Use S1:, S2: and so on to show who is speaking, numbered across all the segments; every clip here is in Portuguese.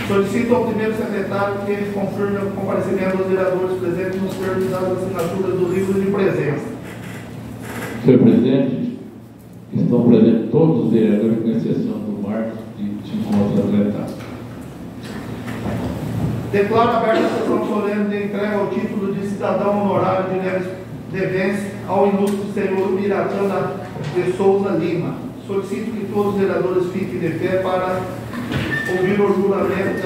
S1: Solicito ao primeiro secretário que confirme o comparecimento dos vereadores presentes nos termos das assinaturas do livro de presença.
S2: Senhor presidente, estão presentes todos os vereadores, com exceção do Marcos, que se encontra apresentado.
S1: Declaro aberta a sessão solene de entrega ao título de cidadão honorário de Neves Devens ao ilustre senhor Ubiratã de Souza Lima. Solicito que todos os vereadores fiquem de pé para ouvir o juramento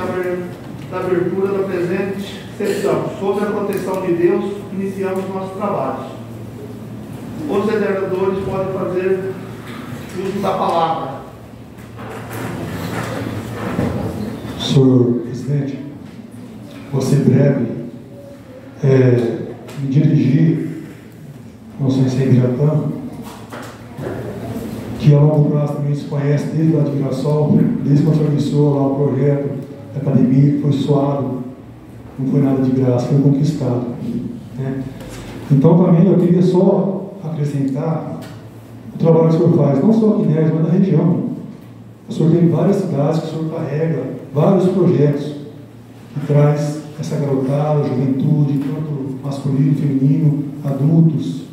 S1: da abertura da presente sessão. Sob a proteção de Deus, iniciamos nossos trabalhos. Os vereadores podem fazer uso da palavra.
S3: Senhor presidente, vou ser breve. Me dirigir ao senhor Ubiratã, que a longo prazo também se conhece desde lá de Mirassol, desde quando iniciou lá o projeto da academia, que foi suado, não foi nada de graça, foi conquistado, né? Então também eu queria só acrescentar o trabalho que o senhor faz, não só aqui em Neves, mas na região. O senhor tem várias cidades que o senhor carrega vários projetos que traz essa garotada, juventude, tanto masculino, feminino, adultos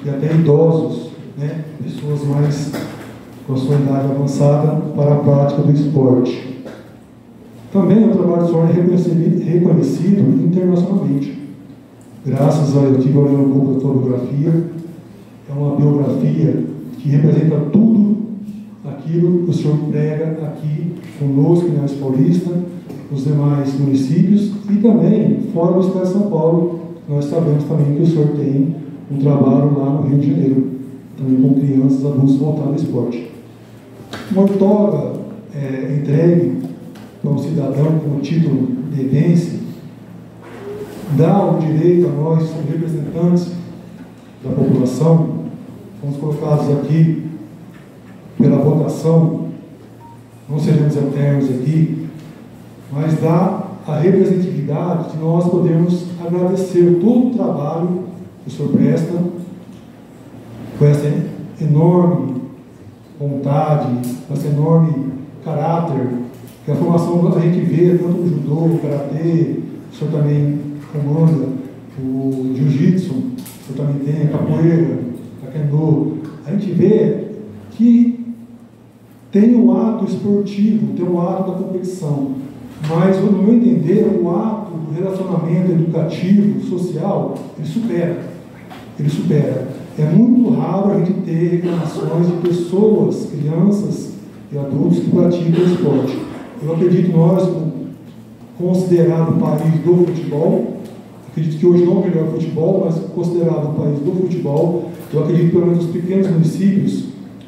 S3: e até idosos, né? Pessoas mais com a sua idade avançada para a prática do esporte. Também o trabalho do senhor é reconhecido internacionalmente. Graças a eu tive olhando um pouco da sua biografia, é uma biografia que representa tudo aquilo que o senhor prega aqui conosco, em Neves Paulista, nos demais municípios e também fora do estado de São Paulo. Nós sabemos também que o senhor tem um trabalho lá no Rio de Janeiro, também com crianças, adultos voltados ao esporte. Uma outorga entregue para um cidadão com o título de evidência dá o direito a nós, como representantes da população, fomos colocados aqui pela votação, não seremos eternos aqui, mas dá a representatividade de nós podermos agradecer todo o trabalho que o senhor presta, com essa enorme vontade, com esse enorme caráter, que a formação a gente vê tanto no judô, no karatê, o senhor também comanda o jiu-jitsu, o senhor também tem a capoeira, taekwondo. A gente vê que tem o ato esportivo, tem o ato da competição, mas, no meu entender, o ato do relacionamento educativo, social, ele supera. É muito raro a gente ter reclamações de pessoas, crianças e adultos que praticam esporte. Eu acredito nós, considerado o país do futebol, acredito que hoje não é o melhor futebol, mas considerado o país do futebol, eu acredito que pelo menos nos pequenos municípios,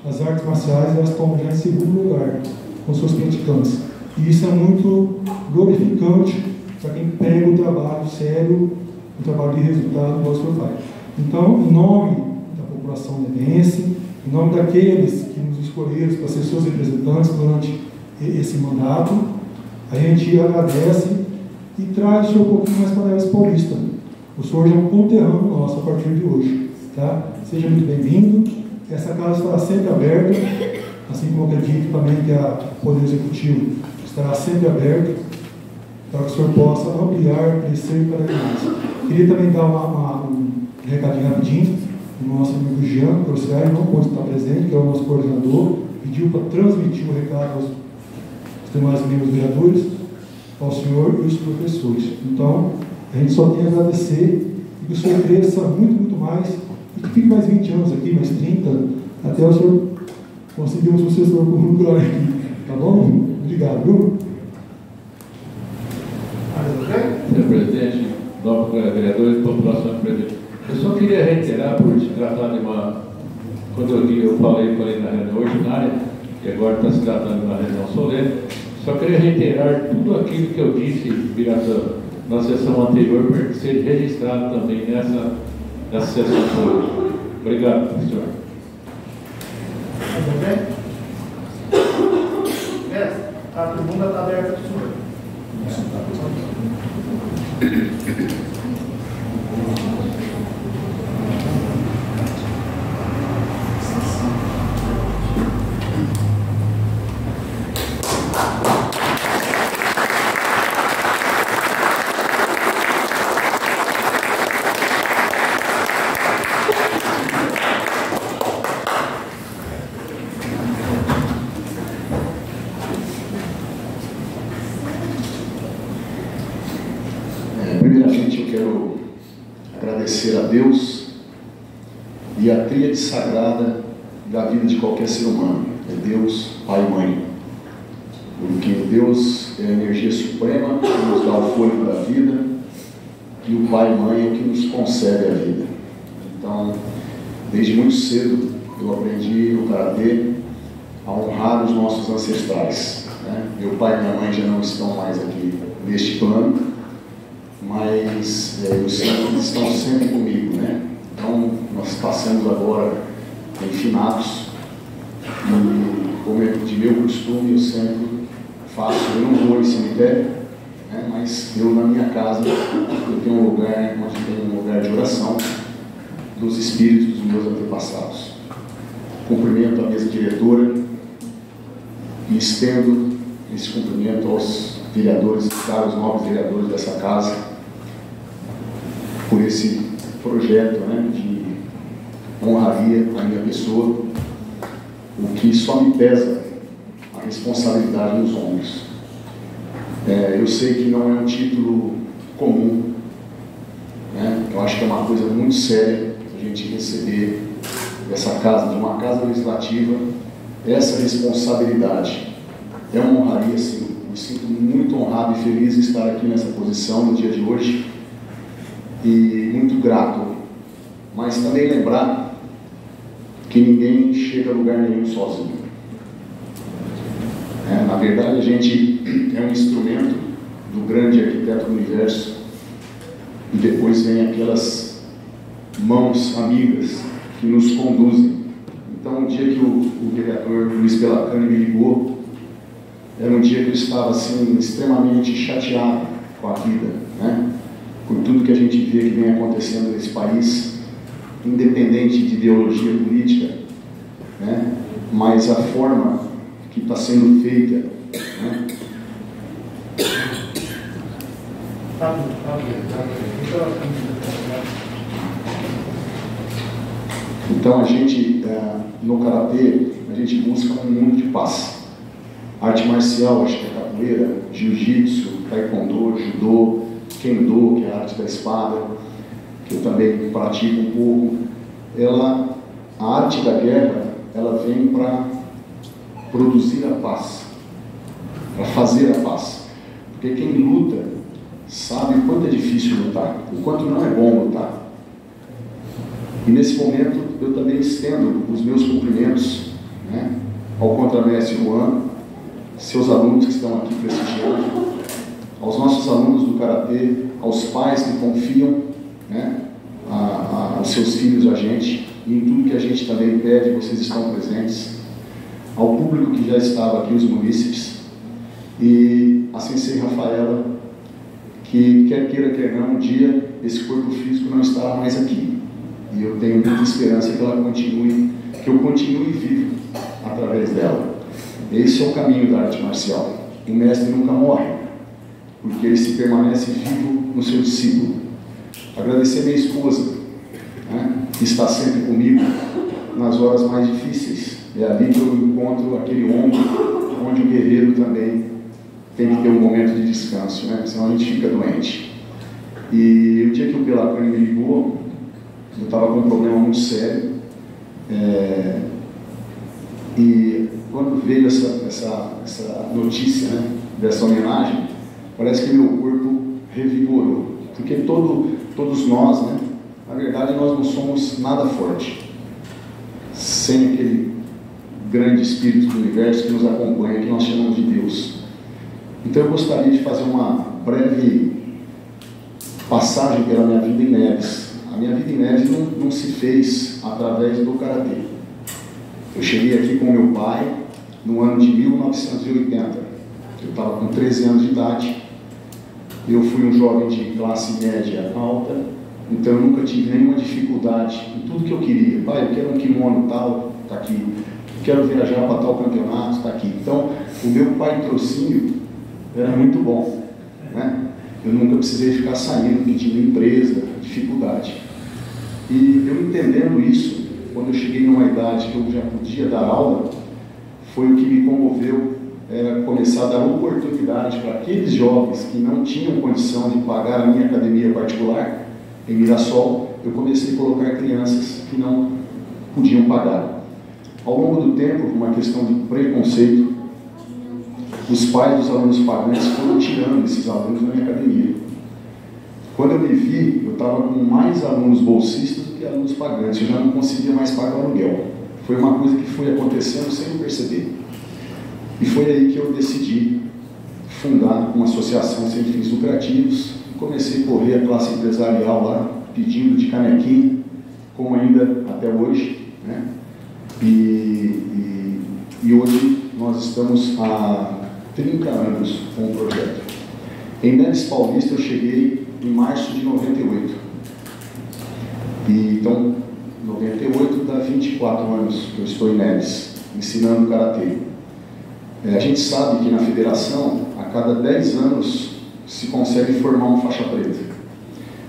S3: as artes marciais elas estão já em segundo lugar com seus praticantes. E isso é muito glorificante para quem pega o trabalho sério, o trabalho de resultado que o senhor faz. Então, em nome da população nevense, em nome daqueles que nos escolheram para ser seus representantes durante esse mandato, a gente agradece e traz o senhor um pouquinho mais para a Neves Paulista. O senhor já é um conterrâneo nosso a partir de hoje. Tá? Seja muito bem-vindo. Essa casa estará sempre aberta, assim como eu acredito também que o Poder Executivo estará sempre aberto para que o senhor possa ampliar, crescer cada vez mais. Queria também dar um recadinho rapidinho. O nosso amigo Jean Crociari não pôde estar presente, que é o nosso coordenador, pediu para transmitir o recado aos demais membros vereadores, ao senhor e aos professores. Então, a gente só tem a agradecer e que o senhor cresça muito, muito mais e que fique mais 20 anos aqui, mais 30, até o senhor conseguir um sucessor curricular aqui. Tá bom? Obrigado, viu?
S2: Senhor presidente, novos vereadores, população presente. Eu só queria reiterar, por se tratar de uma. Quando eu falei na reunião ordinária, que agora está se tratando de uma reunião solene, só queria reiterar tudo aquilo que eu disse, Ubiratã, na sessão anterior, para que seja registrado também nessa sessão solene. Obrigado, senhor.
S1: Tudo bem? A tribuna está aberta para o senhor.
S4: quero agradecer a Deus e a tríade sagrada da vida de qualquer ser humano. É Deus, Pai e Mãe. Porque Deus é a energia suprema que nos dá o fôlego da vida, e o Pai e Mãe é o que nos concede a vida. Então, desde muito cedo, eu aprendi no Karatê a honrar os nossos ancestrais, né? Meu pai e minha mãe já não estão mais aqui neste plano, mas eu sei que eles estão sempre comigo, né? Então, nós passamos agora em finados, e como é de meu costume, eu sempre faço, eu não vou em cemitério, né? Mas eu na minha casa, eu tenho um lugar, onde tem um lugar de oração dos espíritos dos meus antepassados. Cumprimento a mesa diretora e estendo esse cumprimento aos vereadores, caros nobres vereadores dessa casa, por esse projeto, né, de honraria à minha pessoa, o que só me pesa a responsabilidade nos ombros. Eu sei que não é um título comum, né? Eu acho que é uma coisa muito séria a gente receber dessa casa, de uma casa legislativa, essa responsabilidade. É uma honraria, sim. Me sinto muito honrado e feliz de estar aqui nessa posição no dia de hoje, e muito grato. Mas também lembrar que ninguém chega a lugar nenhum sozinho. Na verdade, a gente é um instrumento do grande arquiteto do universo, e depois vem aquelas mãos amigas que nos conduzem. Então, o dia que o vereador Luiz Pelacani me ligou, era um dia que eu estava assim, extremamente chateado com a vida, né? Por tudo que a gente vê que vem acontecendo nesse país, independente de ideologia política, né? Mas a forma que está sendo feita, né? Então a gente, no Karatê, a gente busca um mundo de paz. Arte marcial, acho que é capoeira, jiu-jitsu, taekwondo, judô, kendo, que é a arte da espada, que eu também pratico um pouco. A arte da guerra, ela vem para produzir a paz, para fazer a paz. Porque quem luta sabe o quanto é difícil lutar, o quanto não é bom lutar. E nesse momento eu também estendo os meus cumprimentos, né, ao contramestre Juan, seus alunos que estão aqui prestigiando, aos nossos alunos do Karatê, aos pais que confiam, né, aos seus filhos a gente, e em tudo que a gente também pede, vocês estão presentes, ao público que já estava aqui, os munícipes, e a Sensei Rafaela, que quer queira, quer não, um dia esse corpo físico não estará mais aqui. E eu tenho muita esperança que ela continue, que eu continue vivo através dela. Esse é o caminho da arte marcial. O mestre nunca morre, porque ele se permanece vivo no seu discípulo. Agradecer a minha esposa, né, que está sempre comigo nas horas mais difíceis. É ali que eu encontro aquele ombro onde o guerreiro também tem que ter um momento de descanso, né? Senão a gente fica doente. E o dia que o Pelacani me ligou, eu estava com um problema muito sério, e quando veio essa notícia, né, dessa homenagem, parece que meu corpo revigorou, porque todos nós, né, na verdade nós não somos nada forte sem aquele grande espírito do universo que nos acompanha, que nós chamamos de Deus. Então eu gostaria de fazer uma breve passagem pela minha vida em Neves. A minha vida em Neves não se fez através do Karatê. Eu cheguei aqui com meu pai no ano de 1980. Eu estava com 13 anos de idade. Eu fui um jovem de classe média alta, então eu nunca tive nenhuma dificuldade em tudo que eu queria. Pai, eu quero um kimono tal, está aqui. Eu quero viajar para tal campeonato, está aqui. Então, o meu patrocínio era muito bom, né? Eu nunca precisei ficar saindo, pedindo empresa, dificuldade. E eu entendendo isso, quando eu cheguei numa idade que eu já podia dar aula, foi o que me comoveu era começar a dar oportunidade para aqueles jovens que não tinham condição de pagar a minha academia particular em Mirassol. Eu comecei a colocar crianças que não podiam pagar. Ao longo do tempo, uma questão de preconceito, os pais dos alunos pagantes foram tirando esses alunos da minha academia. Quando eu me vi, eu estava com mais alunos bolsistas do que alunos pagantes, eu já não conseguia mais pagar o aluguel. Foi uma coisa que foi acontecendo sem eu perceber. E foi aí que eu decidi fundar uma associação sem fins lucrativos. Comecei a correr a classe empresarial lá, pedindo de canequinha, como ainda até hoje, né? E hoje nós estamos há 30 anos com o projeto. Em Neves Paulista eu cheguei em março de 98. E então, 98 dá 24 anos que eu estou em Neves, ensinando Karatê. A gente sabe que na federação, a cada 10 anos, se consegue formar uma faixa preta.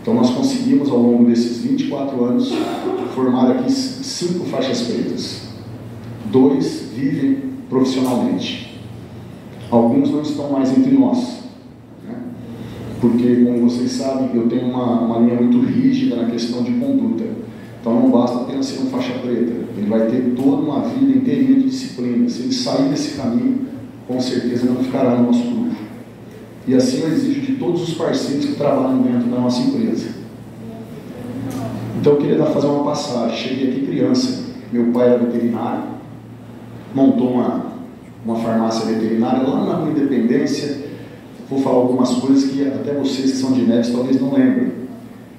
S4: Então nós conseguimos, ao longo desses 24 anos, formar aqui 5 faixas pretas. 2 vivem profissionalmente. Alguns não estão mais entre nós, né? Porque, como vocês sabem, eu tenho uma linha muito rígida na questão de conduta. Então não basta apenas ser um faixa preta, ele vai ter toda uma vida inteirinha de disciplina. Se ele sair desse caminho, com certeza não ficará no nosso grupo. E assim eu exijo de todos os parceiros que trabalham dentro da nossa empresa. Então eu queria fazer uma passagem. Cheguei aqui criança, meu pai era veterinário, montou uma farmácia veterinária lá na Rua Independência. Vou falar algumas coisas que até vocês que são de Neves talvez não lembrem.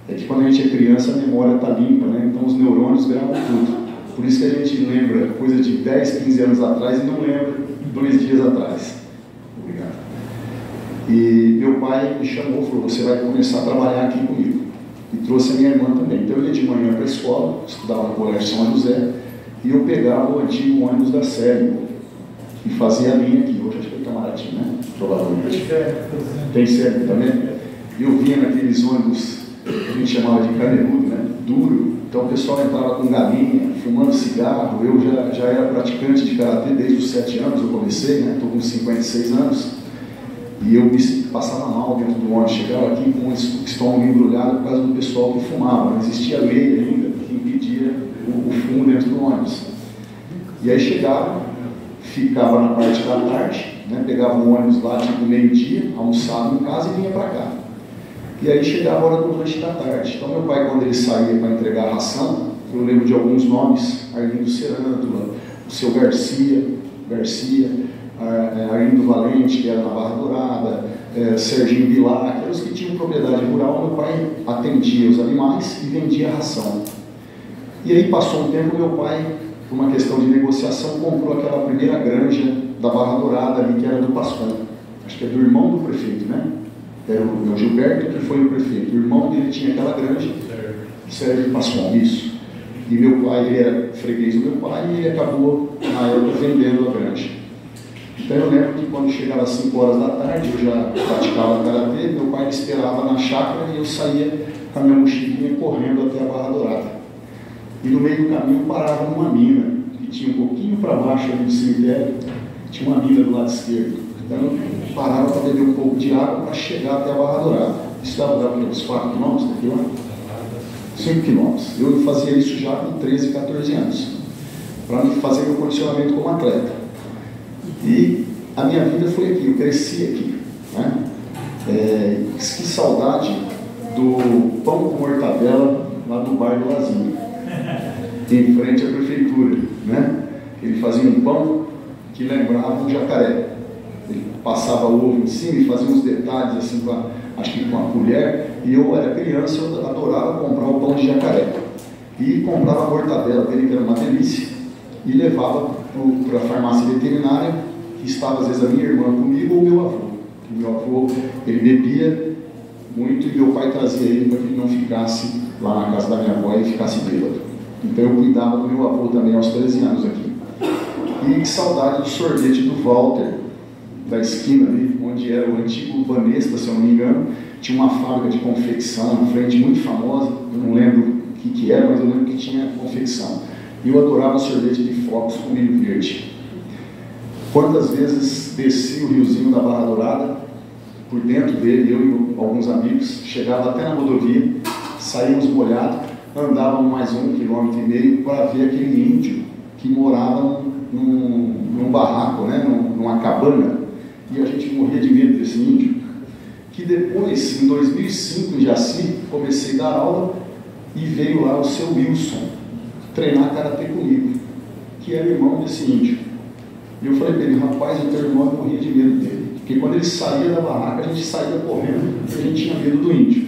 S4: É que quando a gente é criança a memória está limpa, né? Então os neurônios gravam tudo. Por isso que a gente lembra coisa de 10, 15 anos atrás e não lembra 2 dias atrás. Obrigado. E meu pai me chamou e falou, você vai começar a trabalhar aqui comigo. E trouxe a minha irmã também. Então eu ia de manhã para a escola, estudava no Colégio São José, e eu pegava o antigo ônibus da série e fazia a linha aqui. Hoje acho que é Itamaraty, né? Provavelmente. Tem série também? E eu vinha naqueles ônibus que a gente chamava de caneludo, né? Duro. Então o pessoal entrava com galinha, fumando cigarro. Eu já era praticante de karatê desde os 7 anos, eu comecei, né? Estou com 56 anos. E eu me passava mal dentro do ônibus. Chegava aqui com o estômago embrulhado por causa do pessoal que fumava. Não existia lei ainda que impedia o fumo dentro do ônibus. E aí chegava, ficava na parte da tarde, né? Pegava um ônibus lá tipo meio-dia, almoçava em casa e vinha para cá. E aí chegava a hora do lanche da tarde. Então meu pai, quando ele saía para entregar a ração, eu lembro de alguns nomes: Arlindo Cerântula, o seu Garcia, Arlindo Valente, que era na Barra Dourada, Serginho Vilar, aqueles que tinham propriedade rural. Meu pai atendia os animais e vendia a ração. E aí passou um tempo, meu pai, por uma questão de negociação, comprou aquela primeira granja da Barra Dourada ali, que era do Pascão. Acho que é do irmão do prefeito, né? Era o Gilberto que foi o prefeito. O irmão dele tinha aquela granja, Sérgio Pascão, isso. E meu pai, ele era freguês do meu pai e ele acabou, na época, vendendo a granja. Então eu lembro que quando chegava às 5 horas da tarde, eu já praticava karatê, meu pai me esperava na chácara e eu saía com a minha mochilinha correndo até a Barra Dourada. E no meio do caminho eu parava numa mina, que tinha um pouquinho para baixo ali do cemitério, tinha uma mina do lado esquerdo. Então eu parava para beber um pouco de água para chegar até a Barra Dourada. Isso dava uns 4 quilômetros daqui lá? 5 quilômetros. Eu fazia isso já com 13, 14 anos, para fazer meu condicionamento como atleta. E a minha vida foi aqui, eu cresci aqui, né? Que saudade do pão com mortadela lá do bar do Lazinho, em frente à prefeitura, né? Ele fazia um pão que lembrava um jacaré. Ele passava o ovo em cima e fazia uns detalhes assim, acho que com a colher. E eu era criança, eu adorava comprar o pão de jacaré. E comprava a mortadela dele, que era uma delícia, e levava para a farmácia veterinária, que estava às vezes a minha irmã comigo ou o meu avô. O meu avô, ele bebia muito e meu pai trazia ele para que ele não ficasse lá na casa da minha avó e ficasse bêbado. Então eu cuidava do meu avô também aos 13 anos aqui. E que saudade do sorvete do Walter, da esquina ali, onde era o antigo Banesta, se eu não me engano. Tinha uma fábrica de confecção na frente, muito famosa, eu não lembro o que era, mas eu lembro que tinha confecção. E eu adorava sorvete de flocos com milho verde. Quantas vezes desci o riozinho da Barra Dourada, por dentro dele, eu e alguns amigos, chegava até na rodovia, saímos molhados, andávamos mais 1,5 km para ver aquele índio que morava num barraco, né, numa cabana, e a gente morria de medo desse índio. Que depois, em 2005, em Jaci, comecei a dar aula e veio lá o seu Wilson treinar karatê comigo, que era irmão desse índio. E eu falei para ele: rapaz, o teu irmão, eu morria de medo dele, porque quando ele saía da barraca, a gente saía correndo, porque a gente tinha medo do índio.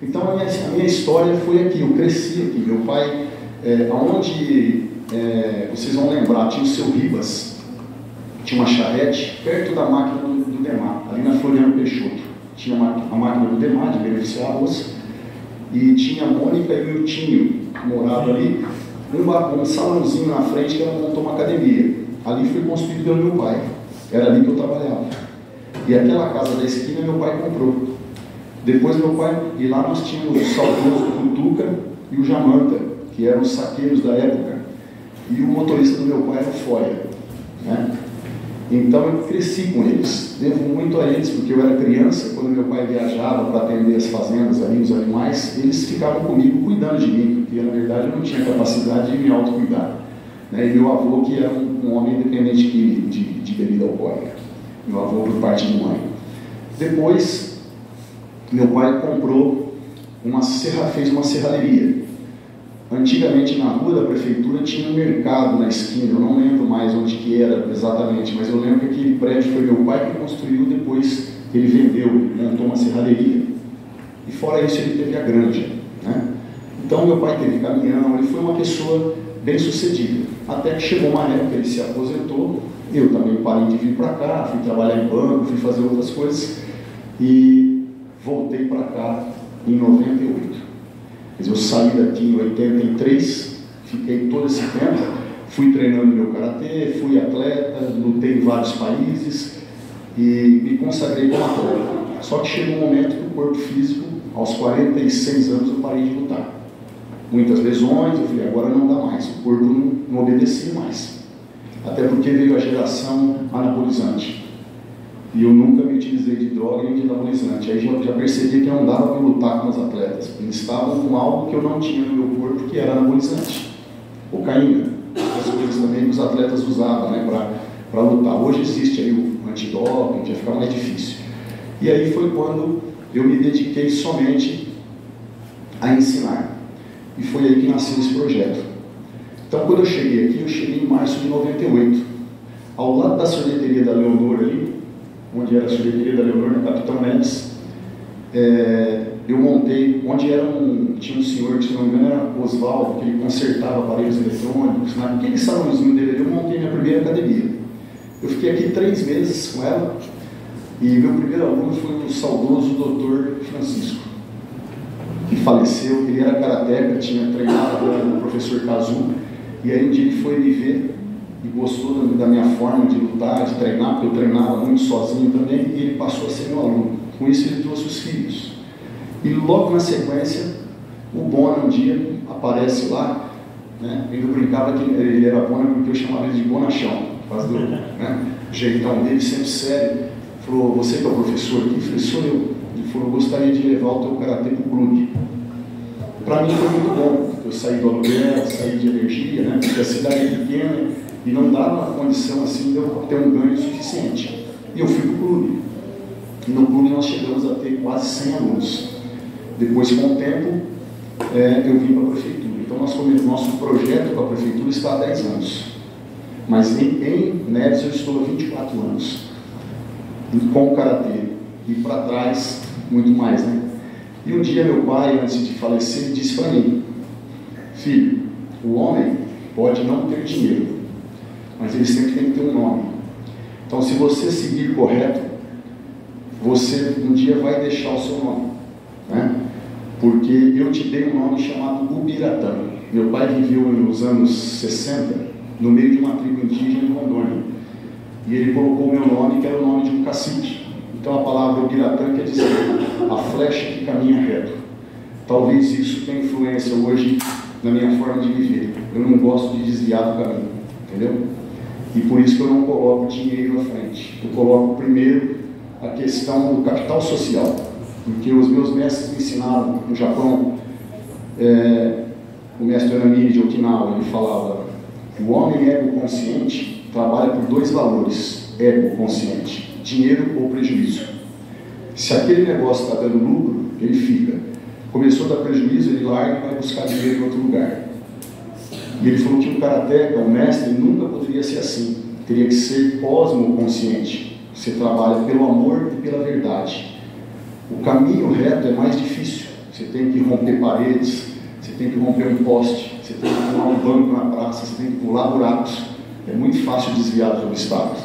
S4: Então a minha história foi aqui, eu cresci aqui. Meu pai, vocês vão lembrar, tinha o seu Ribas, tinha uma charrete perto da máquina do Demar, ali na Floriano Peixoto. Tinha a máquina do Demar, de beneficiar arroz, e tinha a Mônica e o Miltinho, que moravam ali, um salãozinho na frente que ela montou uma academia. Ali foi construído pelo meu pai, era ali que eu trabalhava. E aquela casa da esquina meu pai comprou. Depois meu pai, e lá nós tínhamos o saudoso Cutuca e o Jamanta, que eram os saqueiros da época. E o motorista do meu pai era o Foia, né? Então eu cresci com eles, devo muito a eles, porque eu era criança, quando meu pai viajava para atender as fazendas ali, os animais, eles ficavam comigo cuidando de mim, porque na verdade eu não tinha capacidade de me autocuidar, né? E meu avô, que era um homem independente de bebida alcoólica, meu avô por parte de mãe. Depois, meu pai comprou fez uma serralheria. Antigamente, na rua da prefeitura, tinha um mercado na esquina, eu não lembro mais onde que era exatamente, mas eu lembro que aquele prédio foi meu pai que construiu, depois ele vendeu, montou uma serralheria. E fora isso, ele teve a granja, né? Então, meu pai teve caminhão, ele foi uma pessoa bem sucedida. Até que chegou uma época, ele se aposentou, eu também parei de vir para cá, fui trabalhar em banco, fui fazer outras coisas, e voltei para cá em 98. Eu saí daqui em 83, fiquei todo esse tempo, fui treinando meu karatê, fui atleta, lutei em vários países e me consagrei como atleta. Só que chegou um momento que o corpo físico, aos 46 anos, eu parei de lutar. Muitas lesões, eu falei, agora não dá mais, o corpo não obedecia mais. Até porque veio a geração anabolizante. E eu nunca me utilizei de droga nem de anabolizante. Aí já percebi que não dava para lutar com os atletas. Eles estavam com algo que eu não tinha no meu corpo, que era anabolizante. Cocaína. As coisas também que os atletas usavam, né, para lutar. Hoje existe aí o antidoping, já fica mais difícil. E aí foi quando eu me dediquei somente a ensinar. E foi aí que nasceu esse projeto. Então, quando eu cheguei aqui, eu cheguei em março de 98. Ao lado da sorveteria da Leonor ali, onde era a sorveteria da Leonor, na Capitão Neves, eu montei, tinha um senhor que, se não me engano, era Oswaldo, que ele consertava aparelhos eletrônicos, naquele salãozinho dele, eu montei minha primeira academia. Eu fiquei aqui 3 meses com ela, e meu primeiro aluno foi o saudoso Dr. Francisco, que faleceu. Ele era karateca, tinha treinado com o professor Kazu, e aí um dia ele foi me ver, e gostou da minha forma de lutar, de treinar, porque eu treinava muito sozinho também, e ele passou a ser meu aluno. Com isso ele trouxe os filhos. E logo na sequência, o Bona um dia aparece lá, né? Eu brincava que ele era Bona porque eu chamava ele de Bonachão, por causa do jeitão dele, sempre sério. Falou, você que é o professor aqui? Eu falei, sou eu. Ele falou, eu gostaria de levar o teu karatê para o clube. Para mim foi muito bom, eu saí do aluguel, saí de energia, né? Porque a cidade é pequena, e não dava uma condição assim de eu ter um ganho suficiente. E eu fui para o clube. E no clube nós chegamos a ter quase 100 alunos. Depois, com o tempo, eu vim para a prefeitura. Então, nosso projeto para a prefeitura está há 10 anos. Mas em Neves eu estou há 24 anos. Com o karatê. E para trás, muito mais, né? E um dia meu pai, antes de falecer, disse para mim, filho, o homem pode não ter dinheiro, mas ele sempre tem que ter um nome. Então, se você seguir correto, você um dia vai deixar o seu nome, né? Porque eu te dei um nome chamado Ubiratã. Meu pai viveu nos anos 60, no meio de uma tribo indígena em Rondônia. E ele colocou o meu nome, que era o nome de um cacique. Então, a palavra Ubiratã quer dizer a flecha que caminha reto. Talvez isso tenha influência hoje na minha forma de viver. Eu não gosto de desviar do caminho, entendeu? E por isso que eu não coloco dinheiro à frente. Eu coloco primeiro a questão do capital social. Porque os meus mestres me ensinaram no Japão, o mestre Anamiri de Okinawa, ele falava: o homem ego-consciente trabalha por 2 valores, ego-consciente, dinheiro ou prejuízo. Se aquele negócio está dando lucro, ele fica. Começou a dar prejuízo, ele larga e vai buscar dinheiro em outro lugar. E ele falou que um karateca, um mestre, nunca poderia ser assim. Teria que ser cosmoconsciente. Você trabalha pelo amor e pela verdade. O caminho reto é mais difícil. Você tem que romper paredes, você tem que romper um poste, você tem que pular um banco na praça, você tem que pular buracos. É muito fácil desviar dos obstáculos.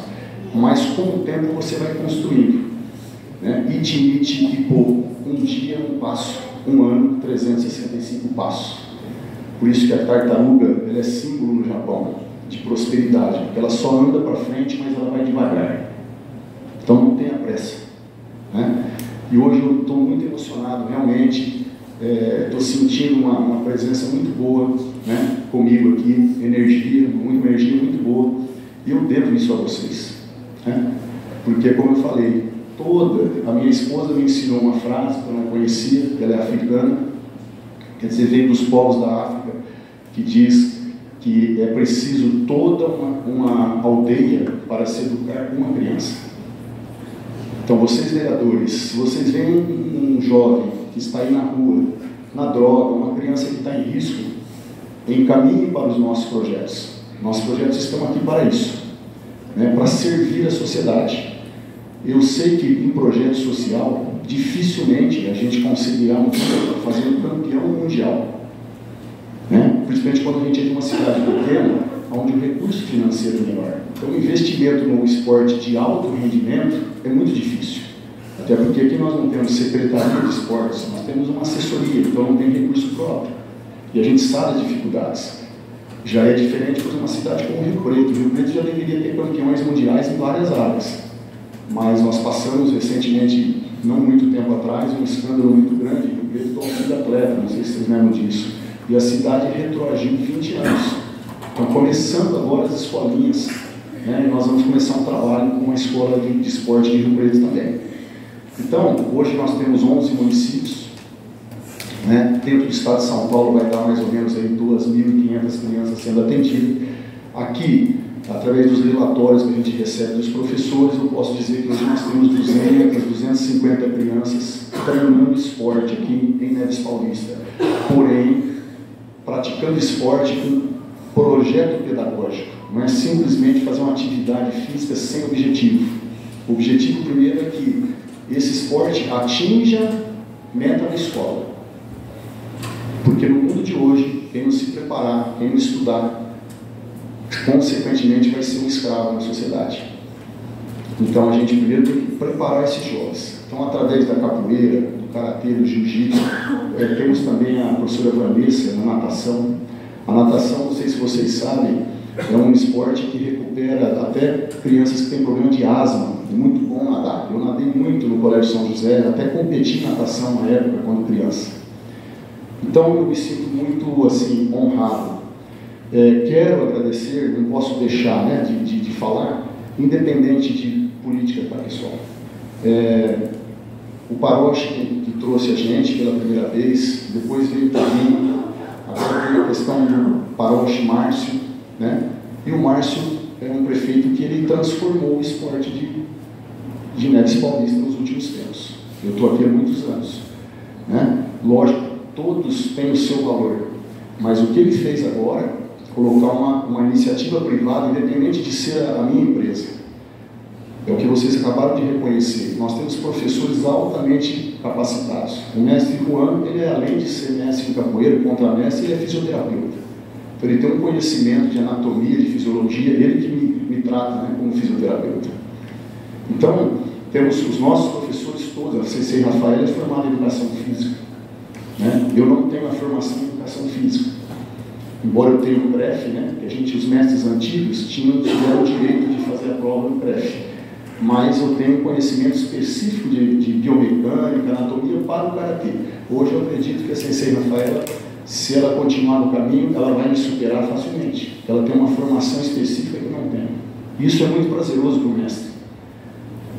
S4: Mas com o tempo você vai construindo. Né? Iti, Ipo. Um dia, um passo. Um ano, 365 passos. Por isso que a tartaruga, ela é símbolo no Japão de prosperidade, porque ela só anda para frente, mas ela vai devagar. Então não tenha pressa. Né? E hoje eu estou muito emocionado, realmente. Estou sentindo uma presença muito boa, né, comigo aqui, energia muito boa. E eu devo isso a vocês. Né? Porque, como eu falei, a minha esposa me ensinou uma frase que eu não conhecia, ela é africana, quer dizer, vem dos povos da África, que diz que é preciso toda uma aldeia para se educar uma criança. Então, vocês vereadores, se vocês veem um jovem que está aí na rua, na droga, uma criança que está em risco, encaminhe para os nossos projetos. Nossos projetos estão aqui para isso, né, para servir a sociedade. Eu sei que em projeto social, dificilmente a gente conseguirá fazer um campeão mundial. Né? Principalmente quando a gente é de uma cidade pequena, onde o recurso financeiro é menor. Então, o investimento no esporte de alto rendimento é muito difícil. Até porque aqui nós não temos secretaria de esportes, nós temos uma assessoria, então não tem recurso próprio. E a gente sabe as dificuldades. Já é diferente por uma cidade como o Rio Preto. O Rio Preto já deveria ter campeões mundiais em várias áreas. Mas nós passamos recentemente, não muito tempo atrás, um escândalo muito grande. O Rio Preto está um filho de atleta, não sei se vocês lembram disso. E a cidade retroagiu 20 anos. Estão começando agora as escolinhas. Né? E nós vamos começar um trabalho com uma escola de esporte de Rio Preto também. Então, hoje nós temos 11 municípios. Né? Dentro do estado de São Paulo vai dar mais ou menos aí 2.500 crianças sendo atendidas. Aqui, através dos relatórios que a gente recebe dos professores, eu posso dizer que hoje nós temos 250 crianças treinando esporte aqui em Neves Paulista. Porém, praticando esporte com projeto pedagógico. Não é simplesmente fazer uma atividade física sem objetivo. O objetivo primeiro é que esse esporte atinja meta na escola. Porque no mundo de hoje, quem não se preparar, quem não estudar, consequentemente vai ser um escravo na sociedade. Então a gente primeiro tem que preparar esses jovens. Então, através da capoeira, do karatê, do jiu-jitsu, temos também a professora Vanessa na natação. A natação, não sei se vocês sabem, é um esporte que recupera até crianças que têm problema de asma. É muito bom nadar. Eu nadei muito no Colégio São José, até competi em natação na época, quando criança. Então eu me sinto muito assim, honrado. Quero agradecer, não posso deixar, né, de falar, independente de política, tá, pessoal? O Paroche que trouxe a gente pela primeira vez, depois veio também a questão do Paroche Márcio, né? E o Márcio é um prefeito que ele transformou o esporte de Neves Paulista nos últimos tempos. Eu estou aqui há muitos anos, né? Lógico, todos têm o seu valor, mas o que ele fez agora, colocar uma iniciativa privada, independente de ser a minha empresa, é o que vocês acabaram de reconhecer. Nós temos professores altamente capacitados. O mestre Juan, ele além de ser mestre em capoeira, contramestre, ele é fisioterapeuta. Então ele tem um conhecimento de anatomia, de fisiologia, ele que me trata, né, como fisioterapeuta. Então, temos os nossos professores todos. A CC Rafael é formada em educação física. Né? Eu não tenho a formação em educação física. Embora eu tenha o CREF, né, que os mestres antigos tiveram o direito de fazer a prova no CREF. Mas eu tenho conhecimento específico de biomecânica, anatomia para o karatê. Hoje eu acredito que a Sensei Rafaela, se ela continuar no caminho, ela vai me superar facilmente. Ela tem uma formação específica que eu não tenho. Isso é muito prazeroso para o mestre,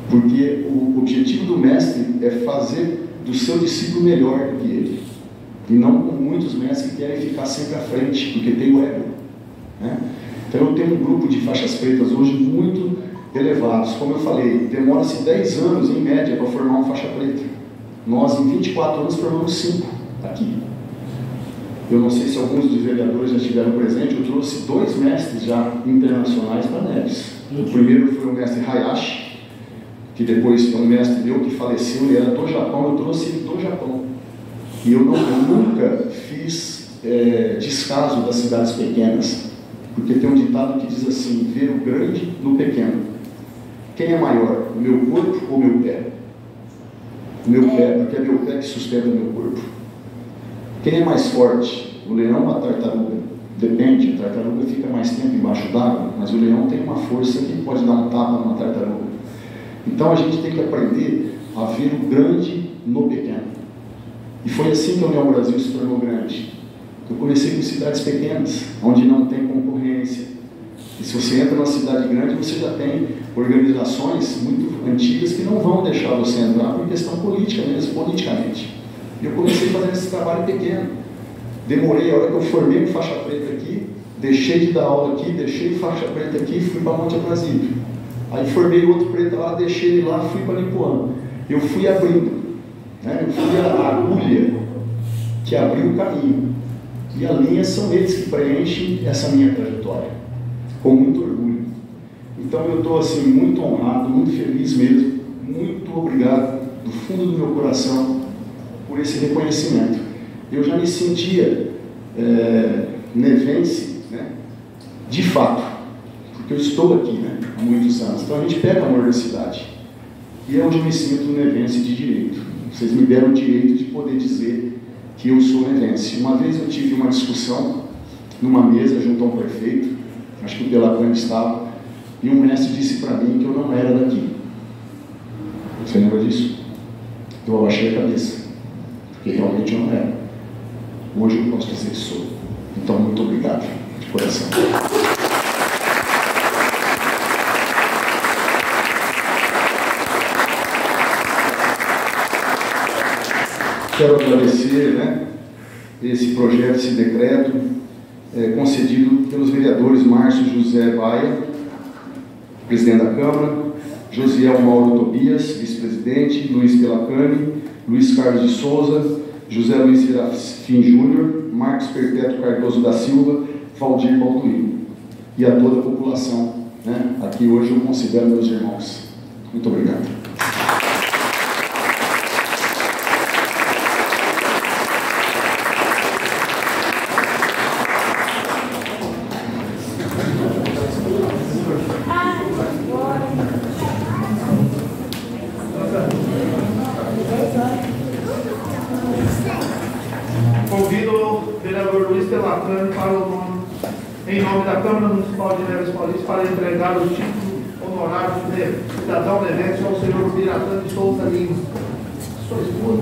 S4: porque o objetivo do mestre é fazer do seu discípulo melhor do que ele, e não como muitos mestres que querem ficar sempre à frente, porque tem o ego, né? Então eu tenho um grupo de faixas pretas hoje muito elevados. Como eu falei, demora-se 10 anos em média para formar uma faixa preta. Nós em 24 anos formamos 5 aqui. Eu não sei se alguns dos vereadores já estiveram presentes, eu trouxe 2 mestres já internacionais para Neves. O primeiro foi o mestre Hayashi, que depois é um mestre meu que faleceu, ele era do Japão, eu trouxe ele do Japão. E eu nunca fiz descaso das cidades pequenas, porque tem um ditado que diz assim: ver o grande no pequeno. Quem é maior, o meu corpo ou o meu pé? O meu pé, porque é meu pé que sustenta o meu corpo. Quem é mais forte, o leão ou a tartaruga? Depende, a tartaruga fica mais tempo embaixo d'água, mas o leão tem uma força que pode dar um tapa numa tartaruga. Então a gente tem que aprender a ver o grande no pequeno. E foi assim que a União Brasil se tornou grande. Eu comecei com cidades pequenas, onde não tem concorrência. E se você entra numa cidade grande, você já tem organizações muito antigas que não vão deixar você entrar por questão política mesmo, politicamente. E eu comecei fazendo esse trabalho pequeno. Demorei, a hora que eu formei com faixa preta aqui, deixei de dar aula aqui, deixei faixa preta aqui e fui para Monte Aprazível. Aí formei outro preto lá, deixei ele lá, fui para Nipoã. Eu fui abrindo, né? Eu fui a agulha que abriu o caminho. E a linha são eles que preenchem essa minha trajetória, com muito orgulho. Então eu estou assim, muito honrado, muito feliz mesmo, muito obrigado do fundo do meu coração por esse reconhecimento. Eu já me sentia nevense, né? De fato, porque eu estou aqui, né? Há muitos anos. Então a gente pega amor da cidade, e é onde eu me sinto nevense de direito. Vocês me deram o direito de poder dizer que eu sou nevense. Uma vez eu tive uma discussão numa mesa junto a um prefeito, acho que o Pelacani estava, e um mestre disse para mim que eu não era daqui. Você lembra disso? Eu abaixei a cabeça, porque realmente eu não era. Hoje eu posso dizer que sou. Então, muito obrigado, de coração. Quero agradecer, né, esse projeto, esse decreto, concedido pelos vereadores Márcio José Baia, presidente da Câmara, Josiel Mauro Tobias, vice-presidente, Luiz Pelacani, Luiz Carlos de Souza, José Luiz Serafim Júnior, Marcos Perpétuo Cardoso da Silva, Valdir Balduino, e a toda a população, né, aqui hoje eu considero meus irmãos. Muito obrigado.
S1: Convido o vereador Luiz Pelacani em nome da Câmara Municipal de Neves Paulista para entregar o título honorário de cidadão nevense ao senhor Biratã de Souza Lima. Sua esposa.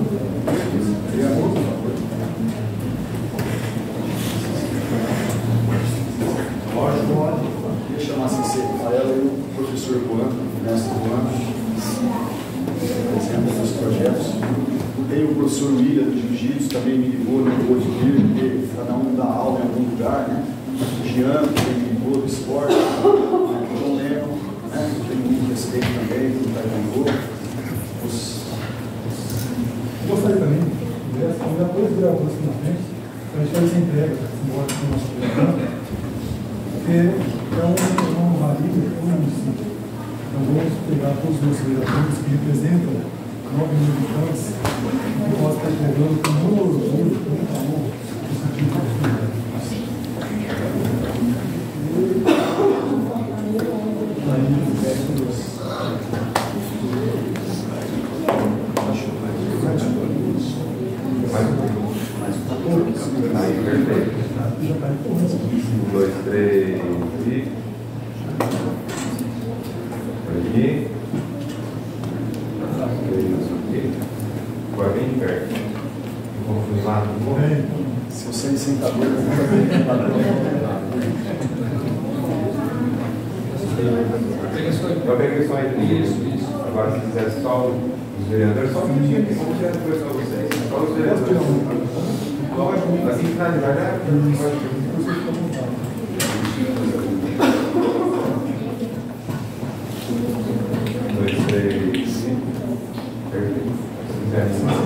S4: Queria chamar assim, Rafaela e o professor Juan, mestre Juan, apresenta os projetos. Tem o professor William do Jiu-Jitsu, também me ligou, não pôde vir, porque cada um dá aula em algum lugar, né? O Jean, também me ligou do esporte, o João Leno, né? Tem muito respeito também, do Taekwondo.
S3: Gostaria também, se convidar dois vereadores aqui na frente, para a gente fazer essa entrega, simbólica do nosso vereador, porque é um marido, é um município. Então vamos pegar todos os nossos vereadores que representam 9 mil habitantes, que nós estamos entregando com muito orgulho, com muito amor, esse tipo de atividade.
S5: Um, dois, três e aqui. Agora bem de perto. Vamos lá,
S4: Se você é sentador, eu
S5: Eu peguei só aí.
S2: Isso.
S5: Agora, se quiser só os vereadores, só um minutinho aqui, vamos tirar depois para vocês. Só os vereadores. Lógico, assim que finalizar, né? Dois, três. Perfeito. Se quiser animar.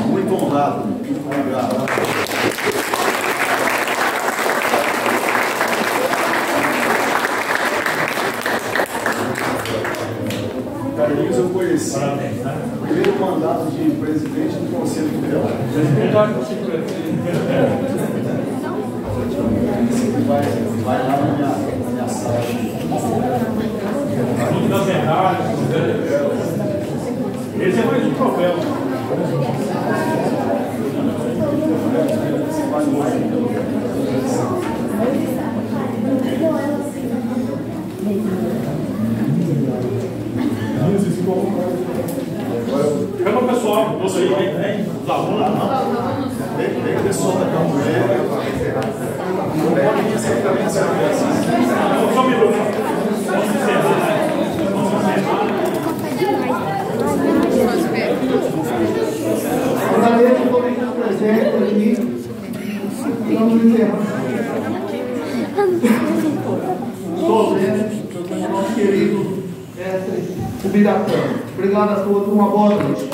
S4: Muito honrado. Obrigado. Carlinhos eu conheci. Primeiro mandato de presidente do Conselho Tutelar. Vai lá na minha sala.
S6: Esse é mais um problema. Chama o pessoal, você aí, vem, os alunos.
S4: Vem o pessoal da Campanha.
S6: Só um minuto. Vamos encerrar.
S1: Agradeço por estar presente aqui. Estamos encerrando. Sobre o nosso querido Ubiratã. Obrigado a todos, uma boa noite.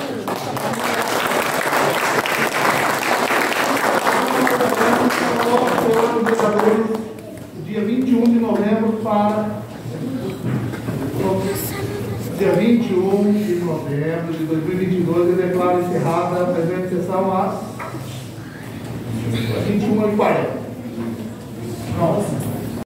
S1: Dia 21 de novembro para dia 21 de novembro de 2022, eu declaro encerrada a presente sessão às 21h40. Pronto.